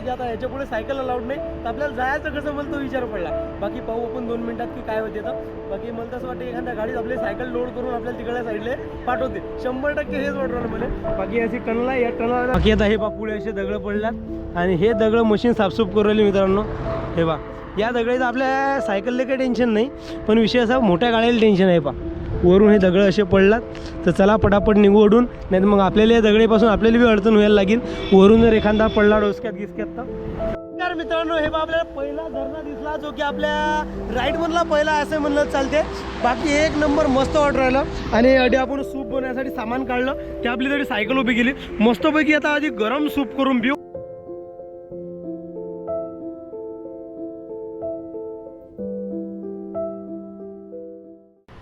की आता याच्या पुढे सायकल अलाउड नाही, तर आपल्याला जायचं कसं मला तो विचार पडला. बाकी पाहू आपण 2 मिनिटात की काय होते. तर बाकी मला तसं वाटतं एखाद्या गाडीत आपली सायकल लोड करून आपल्याला तिकडल्या साईडला पाठवते. 100% हेच वाटलं मला. बाकी अशी टनला या टनला बाकी आता हे बा पुढे असे दगड पडल्यात आणि हे दगड मशीन साफसूफ करू राहिली मित्रांनो. हे बा या दगडीत आपल्या सायकलला काही टेन्शन नाही, पण विषय असा मोठ्या गाड्याला टेन्शन आहे. पा वरून हे दगड असे पडलात तर चला पटापट निघू ओढून, नाही तर मग आपल्याला या दगडीपासून आपल्याला बी अडचण व्हायला लागेल. वरून जर एखादा पडला डोसक्यात गिसक्यात तर मित्रांनो हे बा आपल्याला पहिला झरणा दिसला, जो की आपल्या राईटमधला पहिला असं म्हणलं चालते. बाकी एक नंबर मस्त वाटत राहिलं. आणि अडी आपण सूप बनवण्यासाठी सामान काढलं की आपली तरी सायकल उभी केली मस्तपैकी. आता आधी गरम सूप करून पिऊ.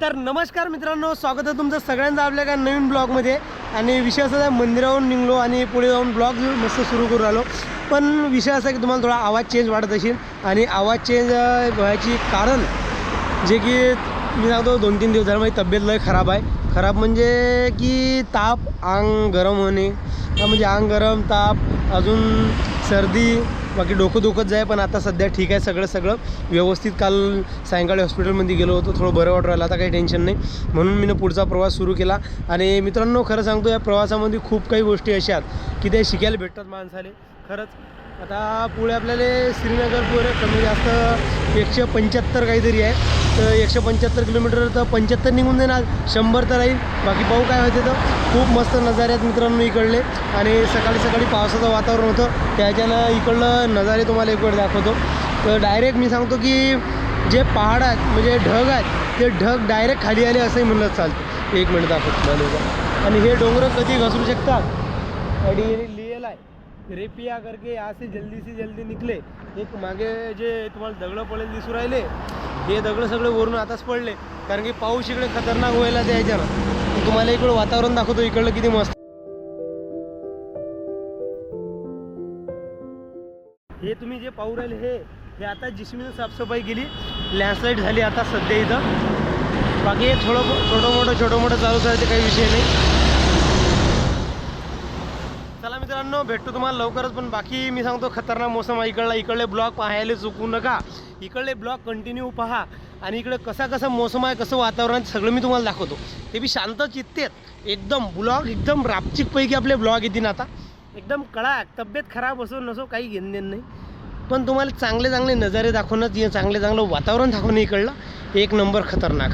तर नमस्कार मित्रांनो, स्वागत आहे तुमचं सगळ्यांचं आपल्या एका नवीन ब्लॉगमध्ये. आणि विषय असा आहे, मंदिरावरून निघलो आणि पुढे जाऊन ब्लॉग मस्त सुरू करू राहिलो. पण विषय असा आहे की तुम्हाला थोडा आवाज चेंज वाटत असेल. आणि आवाज चेंज व्हायची कारण जे की मी सांगतो 2-3 दिवस झाले माझी तब्येत लय खराब आहे. खराब म्हणजे की ताप, अंग गरम होणे, म्हणजे अंग गरम, ताप, अजून सर्दी, बाकी डोकं दुखत जाय. पण आता सध्या ठीक आहे सगळं व्यवस्थित. काल सायंकाळी हॉस्पिटलमध्ये गेलो होतो, थोडं बरं वाटू राहिलं. आता काही टेन्शन नाही, म्हणून मी पुढचा प्रवास सुरू केला. आणि मित्रांनो खरं सांगतो, या प्रवासामध्ये खूप काही गोष्टी अशा आहेत की ते शिकायला भेटतात माणसाले खरंच. आता पुढे आपल्याला श्रीनगर पुढे कमी जास्त 175 काहीतरी आहे. तर 175 किलोमीटर, तर 75 निघून देणार, 100 तर राहील. बाकी पाहू काय होते. तर खूप मस्त नजारे आहेत मित्रांनो इकडले. आणि सकाळी पावसाचं वातावरण होतं, त्याच्यानं इकडलं नजारे तुम्हाला एक वेळ दाखवतो. तर डायरेक्ट मी सांगतो की जे पहाड आहेत म्हणजे ढग आहेत, ते ढग डायरेक्ट खाली आले असंही म्हणलं चालतं. 1 मिनिट दाखवतो तुम्हाला. आणि हे डोंगर कधी घसरू शकतात. आणि लिहिलं आहे रेपिया करके यहाँ से जल्दी निकले. एक मागे जे तुम्हाला दगडं पडेल दिसू राहिले, हे दगडं सगळे वरून आताच पडले, कारण की पाऊस इकडे खतरनाक व्हायला द्यायच्यानं. तुम्हाला इकडं वातावरण दाखवतो इकडलं किती मस्त. हे तुम्ही जे पाहू राहिले हे आता जिस्मीनं साफसफाई केली, लँडस्लाईड झाली आता सध्या इथं. बाकी हे छोटं मोठं चालूच आहे, ते काही विषय नाही. चला मित्रांनो भेटतो तुम्हाला लवकरच. पण बाकी मी सांगतो खतरनाक मोसम आहे इकडले ब्लॉग पाहायला चुकू नका. इकडले ब्लॉग कंटिन्यू पहा. आणि इकडे कसा मोसम आहे, कसं वातावरण सगळं मी तुम्हाला दाखवतो. ते बी शांत चित्तेत एकदम ब्लॉग एकदम रापचिकपैकी आपले ब्लॉग येतील. आता एकदम कडक, तब्येत खराब असो नसो काही घेणं देणं नाही, पण तुम्हाला चांगले नजारे दाखवणं, चांगलं वातावरण दाखवणं इकडलं एक नंबर खतरनाक.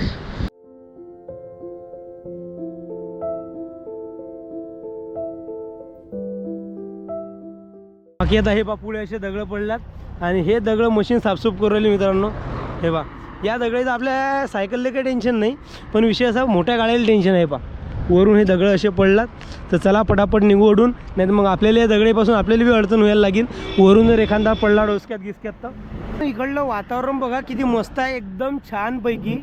बाकी आता हे बा पुढे असे दगड पडल्यात आणि हे दगड मशीन साफसूफ करू राहिली मित्रांनो. हे बा या दगडीत आपल्या सायकलला काही टेन्शन नाही, पण विषय असा मोठ्या गाड्याला टेन्शन आहे. पा वरून हे दगड असे पडलात तर चला पटापट निघू ओढून, नाही तर मग आपल्याला या दगडीपासून आपल्याला बी अडचण व्हायला लागेल. वरून जर एखादा पडला डोसक्यात गिसक्यात तर. इकडलं वातावरण बघा किती मस्त आहे, एकदम छानपैकी.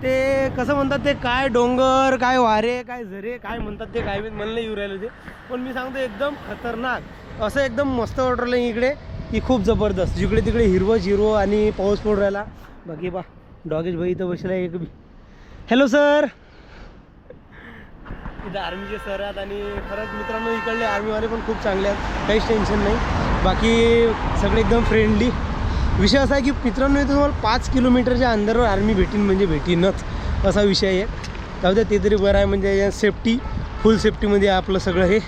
ते कसं म्हणतात, ते काय डोंगर, काय वारे, काय झरे, काय म्हणतात ते, काय म्हणलं येऊ राहिलं ते. पण मी सांगतो एकदम खतरनाक असं एकदम मस्त वाटलं इकडे की खूप जबरदस्त. जिकडे तिकडे हिरवं आणि पाऊस पडू राहिला. बाकी बा डॉगेश भाई इथं बसला एक बी. Hello sir. इथं आर्मीचे सर आहेत आणि खरंच मित्रांनो इकडले आर्मीवाले पण खूप चांगले आहेत, काहीच टेन्शन नाही. बाकी सगळे एकदम फ्रेंडली. विषय असा आहे की मित्रांनो इथं तुम्हाला 5 किलोमीटरच्या अंदरवर आर्मी भेटीन म्हणजे भेटीनच असा विषय आहे. त्यामुळे ते तरी बरं आहे, म्हणजे सेफ्टी फुल सेफ्टीमध्ये आपलं सगळं हे.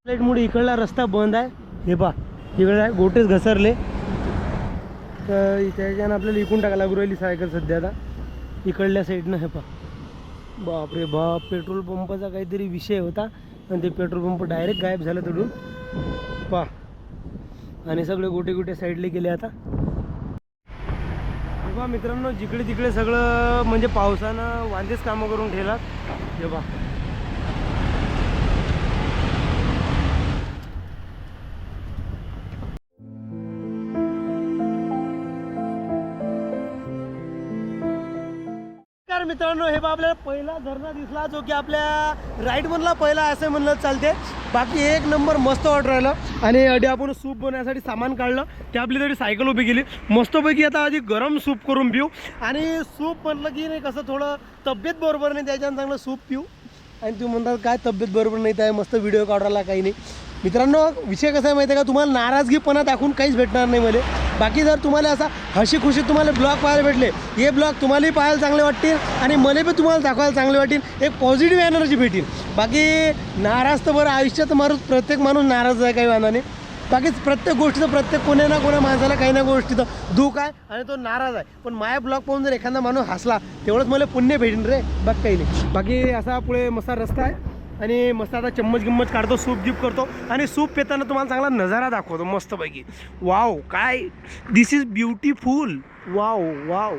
लाईटमुळे इकडला रस्ता बंद आहे. हे पा इकडे गोटेच घसरले, तर त्याच्यानं आपल्याला इकून टाकायला लागू राहिली सायकल सध्या आता इकडल्या साईडनं. हे पा बापरे बाप, पेट्रोल पंपाचा काहीतरी विषय होता आणि ते पेट्रोल पंप डायरेक्ट गायब झालं तिकडून पा. आणि सगळे गोटे साईडले गेले आता. बघा मित्रांनो जिकडे तिकडे सगळं म्हणजे पावसानं वांदेच कामं करून ठेवलात. हे बा मित्रांनो हे बा आपल्याला पहिला झरणा दिसला, जो की आपल्या राईटमधला पहिला असं म्हणलं चालते. बाकी एक नंबर मस्त वाटू राहिलं. आणि अडी आपण सूप बनवण्यासाठी सामान काढलं, ते आपली तरी सायकल उभी केली मस्तपैकी. आता आधी गरम सूप करून पिऊ. आणि सूप म्हटलं की नाही कसं थोडं तब्येत बरोबर नाही, त्याच्यानं चांगलं सूप पिऊ. आणि तुम्ही म्हणतात काय तब्येत बरोबर नाही आहे, मस्त व्हिडिओ काढायला काही नाही. मित्रांनो विषय कसा आहे माहिती आहे का, तुम्हाला नाराजगीपणा दाखवून काहीच भेटणार नाही मला. बाकी जर तुम्हाला असा हशी खुशी तुम्हाला ब्लॉग पाहायला भेटले, हे ब्लॉग तुम्हालाही पाहायला चांगले वाटतील आणि मला पण तुम्हाला दाखवायला चांगले वाटेल, एक पॉझिटिव्ह एनर्जी भेटेल. बाकी नाराज तर बरं, आयुष्यात प्रत्येक माणूस नाराज आहे काही वाहनाने. बाकीच प्रत्येक गोष्टीचं प्रत्येक कोण्या ना कोण्या माणसाला काही ना गोष्टीचं दुःख आहे आणि तो नाराज आहे. पण माझ्या ब्लॉग पाहून जर एखादा माणूस हसला तेवढंच मला पुण्य भेटेल रे, बघ काही नाही. बाकी असा पुढे मस्त रस्ता आहे आणि मस्त आता चम्मच गिम्मच काढतो, सूप गिप करतो आणि सूप पिताना तुम्हाला चांगला नजारा दाखवतो मस्तपैकी. वाव काय दिस इज ब्युटिफुल, वाव वाव.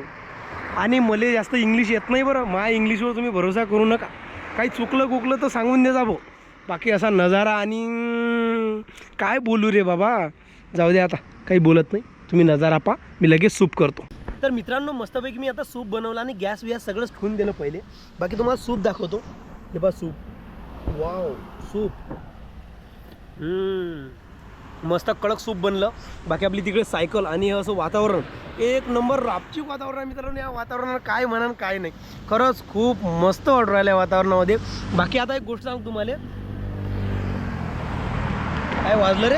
आणि मला जास्त इंग्लिश येत नाही बरं, माझ्या इंग्लिशवर तुम्ही भरोसा करू नका, काही चुकलं कुकलं तर सांगून दे जा भाऊ. बाकी असा नजारा आणि काय बोलू रे बाबा, जाऊ दे आता काही बोलत नाही, तुम्ही नजारा पहा, मी लगेच सूप करतो. तर मित्रांनो मस्तपैकी मी आता सूप बनवला आणि गॅस व्यास सगळंच ठेवून दिलं पहिले. बाकी तुम्हाला सूप दाखवतो, हे बघा सूप, वाव सूप, मस्त कडक सूप बनलं. बाकी आपली तिकडे सायकल आणि असं वातावरण एक नंबर रापचिक वातावरण आहे मित्रांनो. या वातावरणात काय म्हणा काय नाही, खरंच खूप मस्त वाटू राहिलं या वातावरणामध्ये. बाकी आता एक गोष्ट सांगतो तुम्हाला, काय वाजलं रे,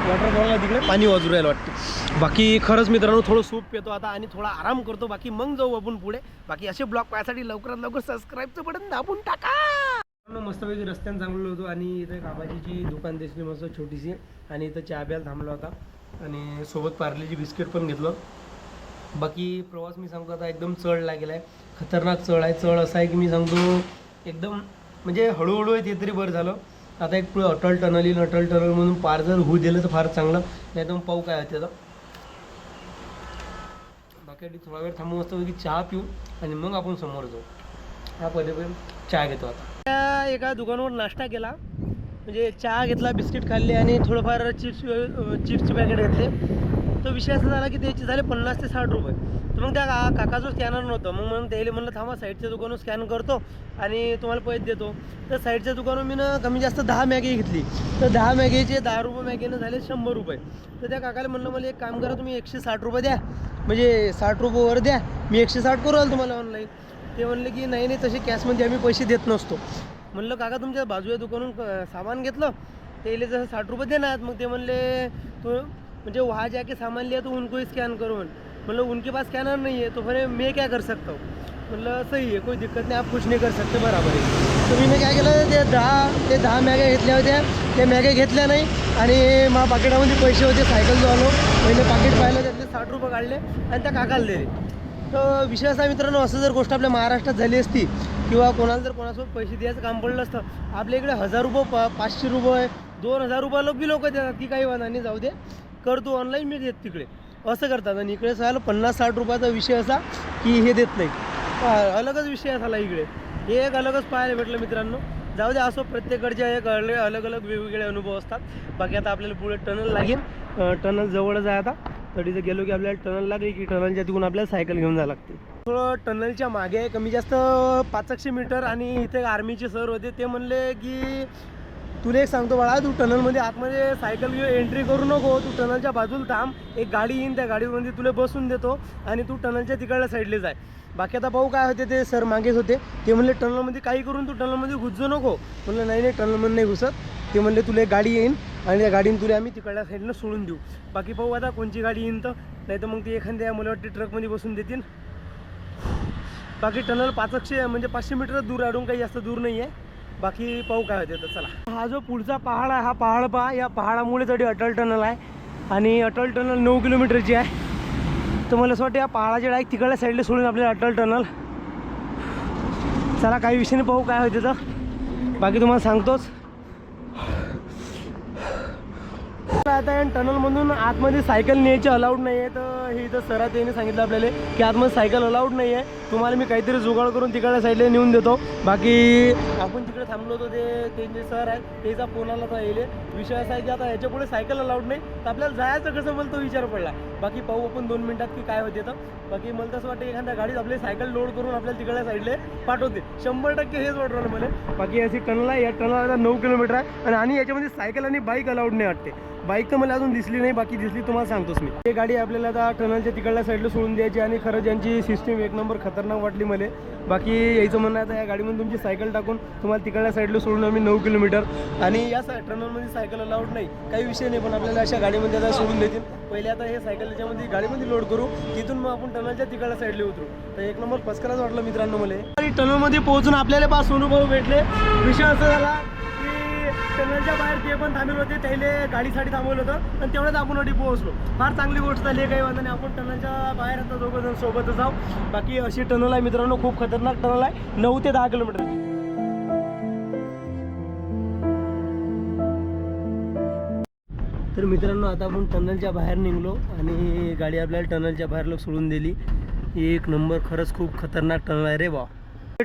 वॉटरफॉलला तिकडे पाणी वाजू राहिलं वाटतं. बाकी खरंच मित्रांनो थोडं सूप पितो आता आणि थोडा आराम करतो. बाकी मग जाऊ आपण पुढे. बाकी असे ब्लॉग पाहण्यासाठी लवकरात लवकर सबस्क्राईबचं बटन दाबून टाका. मस्तपैकी रस्त्यानं चांगलो होतो आणि इथे काबाजीची दुकान दिसली मस्त छोटीशी आणि इथं चहा प्यायला थांबलो होता आणि सोबत पार्लेची बिस्किट पण घेतलं. बाकी प्रवास मी सांगतो आता एकदम चढ लागेला आहे, खतरनाक चढ आहे. चढ असा आहे की मी सांगतो एकदम म्हणजे हळूहळू आहे, ते तरी बरं झालं. आता एक पुढे अटल टनल येईल, अटल टनल म्हणून पार जर होऊ दिलं तर फार चांगलं, नाही तर मग पाहू काय होते. बाकी थोडा वेळ थांबू मस्तपैकी चहा पिऊ आणि मग आपण समोर जाऊ. हा पहिले चहा घेतो आता. त्या एका दुकानावर नाश्ता केला, म्हणजे चहा घेतला, बिस्किट खाल्ले आणि थोडंफार चिप्सचे पॅकेट घेतले. तो विषय असा झाला की त्याचे झाले 50 ते 60 रुपये. तर मग त्या काकाचं स्कॅनर नव्हतं, मग म्हणून त्याला म्हणलं थांबा साईडच्या दुकानावर स्कॅन करतो आणि तुम्हाला पैसे देतो. तर साईडच्या दुकानावर मी ना कमी जास्त 10 मॅगी घेतली. तर 10 मॅगीचे 10 रुपये मॅगीनं झाले 100 रुपये. तर त्या काकाला म्हणलं मला एक काम करा, तुम्ही 160 रुपये द्या, म्हणजे 60 रुपये वर द्या, मी 160 करू आलो तुम्हाला ऑनलाईन. ते म्हणले की नाही नाही तसे कॅशमध्ये आम्ही पैसे देत नसतो. म्हणलं काका तुमच्या बाजूच्या दुकानून सामान घेतलं, त्याला जसं 60 रुपये देणार. मग ते म्हणले तो म्हणजे वहाँ जाके सामान लिया तो उनको ही स्कैन करो. मतलब उनके पास स्कैनर नहीं है तो फिर मैं क्या कर सकता हूँ. मतलब सही है, कोई दिक्कत नहीं, आप कुछ नाही कर सकते, बराबर आहे. तर मी काय केलं, ते 10 मॅग्या घेतल्या होत्या, ते मॅग्या घेतल्या नाही आणि माझ्या पाकिटामध्ये पैसे होते. सायकल जो आलो पहिले पाकिट पाहिलं, त्यातले 60 रुपये काढले आणि त्या काकाला दिले. तर विषय असा मित्रांनो, असं जर गोष्ट आपल्या महाराष्ट्रात झाली असती किंवा कोणाला जर कोणासोबत पैसे द्यायचं काम पडलं असतं, आपल्या इकडे 1000 रुपये 500 रुपये 2000 रुपये लोक देतात की काही वाहनाने जाऊ दे कर तू ऑनलाईन, मी देत तिकडे, असं करतात. आणि इकडे झालं 50-60 रुपयाचा विषय असा की हे देत नाही, अलगच विषय झाला इकडे. हे एक अलगच पाहायला भेटलं मित्रांनो. जाऊ दे, असं प्रत्येकडचे एक अलग अलग वेगवेगळे अनुभव असतात. बाकी आता आपल्याला पुढे टनल लागेल, टनल जवळच आहे आता. तरी जर गेलो की आपल्याला टनल लागली की टनलच्या तिकडून आपल्याला सायकल घेऊन जावं लागते. थोडं टनलच्या मागे आहे कमी जास्त 500 मीटर. आणि इथे आर्मीचे सर होते, ते म्हणले की तुला एक सांगतो बाळा, तू टनलमध्ये आतमध्ये सायकल घेऊन एंट्री करू नको, तू टनलच्या बाजूला थांब, एक गाडी येईन, त्या गाडीमध्ये तुला बसून देतो आणि तू टनलच्या तिकडल्या साईडला जाय. बाकी आता भाऊ काय होते, ते सर मागेच होते, ते म्हणले टनलमध्ये काही करून तू टनलमध्ये घुसू नको. म्हणलं नाही नाही टनलमध्ये नाही घुसत. ते म्हणले तुला एक गाडी येईन आणि त्या गाडीने तुला आम्ही तिकडल्या साईडनं सोडून देऊ. बाकी भाऊ आता कोणची गाडी येईन तर, नाही तर मग ती एखाद्या मला वाटते ट्रकमध्ये बसून देतील. बाकी टनल 500 म्हणजे 500 मीटर दूर अडून काही जास्त दूर नाही आहे. बाकी पाहू काय होते. तर चला, हा जो पुढचा पहाड आहे, हा पहाड पहा, या पहाडामुळे तरी अटल टनल आहे आणि अटल टनल 9 किलोमीटरची आहे. तर मला असं वाटतं या पहाडाच्या डायरेक्ट तिकडल्या साईडला सोडून आपल्याला अटल टनल. चला काही विषयाने पाहू काय होते. तर बाकी तुम्हाला सांगतोच. आता या टनलमधून आतमध्ये सायकल न्यायची अलाउड नाही आहे. तर हे इथं सरात त्यांनी सांगितलं आपल्याला की आतमध्ये सायकल अलाउड नाही आहे, तुम्हाला मी काहीतरी जुगाड करून तिकडल्या साईडला नेऊन देतो. बाकी आपण तिकडे थांबलो होतो, ते जे सर आहेत त्याचा फोन आला तर येईल. विषय असा आहे की आता याच्या पुढे सायकल अलाउड नाही, तर आपल्याला जायचं कसं मला तो विचार पडला. बाकी पाहू आपण 2 मिनिटात की काय होते. तर बाकी मला तसं वाटतं एखाद्या गाडीत आपली सायकल लोड करून आपल्याला तिकडल्या साईडला पाठवते, 100% हेच वाटत राहिलं मला. बाकी अशी टनल आहे, या टनलला 9 किलोमीटर आहे आणि याच्यामध्ये सायकल आणि बाईक अलाउड नाही वाटते. बाईक तर मला अजून दिसली नाही, बाकी दिसली तुम्हाला सांगतोच मी. ही गाडी आपल्याला आता टनलच्या तिकडल्या साईडला सोडून द्यायची आणि खरंच यांची सिस्टीम एक नंबर खतरनाक खतरनाक वाटली मला. बाकी यायचं म्हणणं आता या गाडीमध्ये तुमची सायकल टाकून तुम्हाला तिकडल्या साईडला सोडून आम्ही 9 किलोमीटर. आणि या टनलमध्ये सायकल अलाउड नाही, काही विषय नाही, पण आपल्याला अशा गाडीमध्ये आता सोडून देतील. पहिले आता हे सायकल त्याच्यामध्ये गाडीमध्ये लोड करू, तिथून मग आपण टनलच्या तिकडल्या साईडला उतरू. तर एक नंबर फसकराच वाटलं मित्रांनो मला. आणि टनलमध्ये पोहोचून आपल्याला 5 अनुभव भेटले. विषय असा झाला की टनलच्या बाहेर जे पण थांबले होते त्याला गाडीसाठी थांबवलं होतं आणि तेवढ्याच आपण अडी पोहोचलो. फार चांगली गोष्ट झाली, काही वांधा नाही. आपण टनलच्या बाहेर आता दोघंजण सोबतच आहोत. बाकी अशी टनल आहे मित्रांनो, खूप खतरनाक टनल आहे, 9 ते 10 किलोमीटर. तर मित्रांनो आता आपण टनलच्या बाहेर निघलो आणि गाडी आपल्याला टनलच्या बाहेर सोडून दिली. एक नंबर, खरंच खूप खतरनाक टनल आहे रे बा.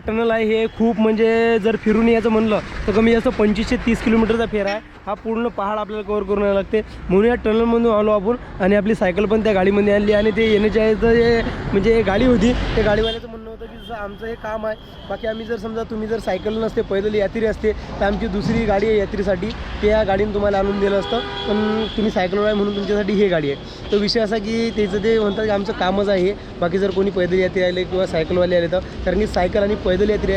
टनल आहे हे खूप, म्हणजे जर फिरून यायचं म्हणलं तर कमी जास्त 25 ते 30 किलोमीटरचा फेरा आहे. हा पूर्ण पहाड आपल्याला कव्हर करून यायला लागते. म्हणून या टनलमधून आलो आपण आणि आपली सायकल पण त्या गाडीमध्ये आणली. आणि ते येण्याच्या जे म्हणजे गाडी होती त्या गाडीवाल्याचं म्हणणं होतं की जसं आमचं हे काम आहे, बाकी आम्ही जर समजा तुम्ही जर सायकल नसते, पैदल यात्री असते, तर आमची दुसरी गाडी आहे यात्रेसाठी, ते या गाडीने तुम्हाला आणून दिलं असतं. पण तुम्ही सायकलवर आहे म्हणून तुमच्यासाठी हे गाडी आहे. तो विषय असा की त्याचं ते म्हणतात की आमचं कामच आहे हे. बाकी जर कोणी पैदल यात्री आले किंवा सायकलवाले आले तर, कारण की सायकल आणि पैदल यात्री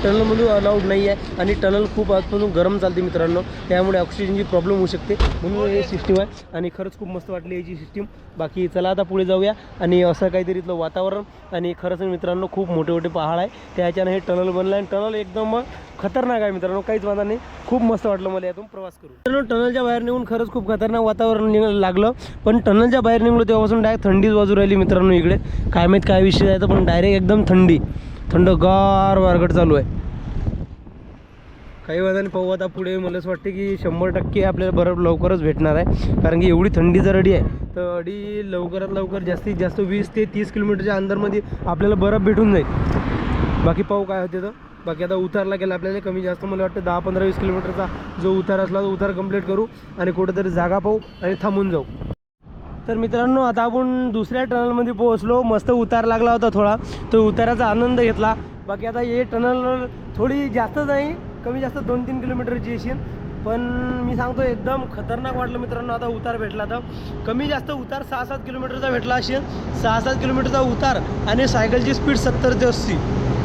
टनलमधून अलाउड नाही आहे. आणि टनल खूप आतमधून गरम चालते मित्रांनो, त्यामुळे ऑक्सिजनची प्रॉब्लेम होऊ शकते. म्हणून हे सिस्टीम आहे आणि खरंच खूप मस्त वाटली याची सिस्टीम. बाकी चला आता पुढे जाऊया. आणि असं काहीतरी इथलं वातावरण आणि खरंच मित्रांनो खूप मोठे मोठे पहाड आहे, त्याच्यानं हे टनल बनलं आहे. टनल एकदम खतरनाक आहे मित्रांनो, काहीच वादा नाही. खूप मस्त वाटलं मला यातून प्रवास करून. मित्रांनो टनलच्या बाहेर निघून खरंच खूप खतरनाक वातावरण लागलं. पण टनलच्या बाहेर निघलो तेव्हापासून डायरेक्ट थंडीच बाजू राहिली मित्रांनो. इकडे काय माहीत काय विषय आहे, तर पण डायरेक्ट एकदम थंडगार वारगट चालू आहे. काही वादाने पाहू आता पुढे. मला असं वाटते की 100% आपल्याला बर्फ लवकरच भेटणार आहे, कारण की एवढी थंडी जर अडी आहे तर अडी लवकरात लवकर जास्तीत जास्त 20 ते 30 किलोमीटरच्या अंदरमध्ये आपल्याला बर्फ भेटून जाईल. बाकी पाहू काय होते तर. बाकी आता उतारला गेला आपल्याला कमी जास्त मला वाटतं 10, 15, 20 किलोमीटरचा जो उतार असला तो उतार कंप्लीट करू आणि कुठेतरी जागा पाहू आणि थांबून जाऊ. तर मित्रांनो आता आपण दुसऱ्या टनलमध्ये पोहोचलो. मस्त उतार लागला होता थोडा, तो उताराचा आनंद घेतला. बाकी आता हे टनल थोडी जास्त नाही, कमी जास्त 2-3 किलोमीटरची असेल, पण मी सांगतो एकदम खतरनाक वाटलं मित्रांनो. आता उतार भेटला तर कमी जास्त उतार 6-7 किलोमीटरचा भेटला असेल. 6-7 किलोमीटरचा उतार आणि सायकलची स्पीड 70 ते 80,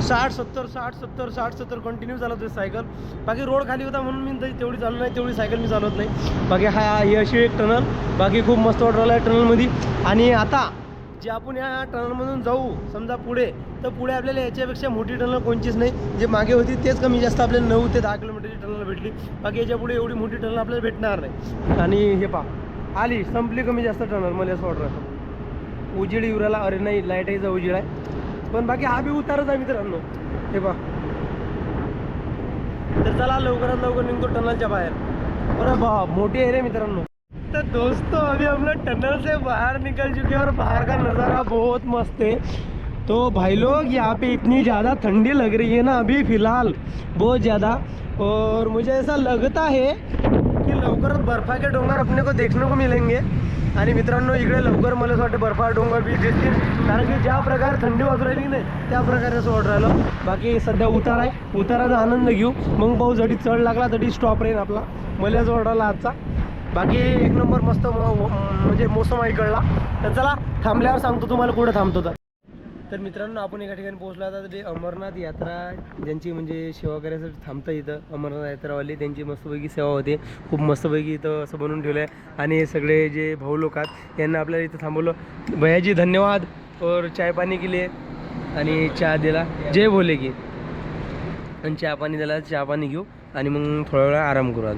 60-70, 60-70, 60-70 कंटिन्यू चालवत होती सायकल. बाकी रोड खाली होता म्हणून मी तेवढी चालू नाही, तेवढी सायकल मी चालवत नाही. बाकी ही अशी एक टनल. बाकी खूप मस्त वाटलं आहे टनलमध्ये. आणि आता जे आपण या टनलमधून जाऊ समजा पुढे, तर पुढे आपल्याला याच्यापेक्षा मोठी टनल कोणचीच नाही. जे मागे होती तेच कमी जास्त आपल्याला 9 ते 10 किलोमीटरची टनल भेटली. बाकी याच्या पुढे एवढी मोठी टनल आपल्याला भेटणार नाही. आणि हे पहा आली संपली कमी जास्त टनल. मला असं वाटतं उजेड युराला, अरे नाही लाईटाचा उजेड आहे, पण बाकी हा बी उतारच आहे मित्रांनो. हे पहा. तर चला लवकरात लवकर निघतो टनलच्या बाहेर. अरे बा मोठी आहे रे मित्रांनो. तो दोस्तों अभी हम लोग टनल से बाहर निकल चुके हैं और बाहर का नज़ारा बहुत मस्त है. तो भाई लोग यहाँ पे इतनी ज़्यादा ठंडी लग रही है ना अभी फ़िलहाल, बहुत ज़्यादा. और मुझे ऐसा लगता है की लवकर बर्फा के डोंगर अपने को देखने को मिलेंगे. आणि मित्रांनो इकडे लवकर मला असं वाटतं बर्फा डोंगर बी दिसतील, कारण की ज्या प्रकारे थंडी वाजू राहिली नाही त्या प्रकारे असं वाटू राहिलं. बाकी सध्या उतार आहे, उताराचा आनंद घेऊ, मग पाऊस जडी चढ लागला तरी स्टॉप राहील आपला. मला असं वाटलं आजचा. बाकी एक नंबर मस्त म्हणजे मोसम आहे इकडला. तर चला थांबल्यावर सांगतो तुम्हाला कुठं थांबतो. तर मित्रांनो आपण एका ठिकाणी पोहोचलो. आता ते अमरनाथ यात्रा ज्यांची म्हणजे सेवा करायसाठी थांबतं इथं, अमरनाथ यात्रावाले त्यांची मस्तपैकी सेवा होते. खूप मस्तपैकी इथं असं बनवून ठेवलं आहे. आणि हे सगळे जे भाऊ लोक आहेत यांना आपल्याला इथं थांबवलं. भैयाजी धन्यवाद और चाय पाणी केली आणि चहा दिला, जय भोले की. आणि चहा पाणी दिला, चहा पाणी घेऊ आणि मग थोडा वेळा आराम करू. आज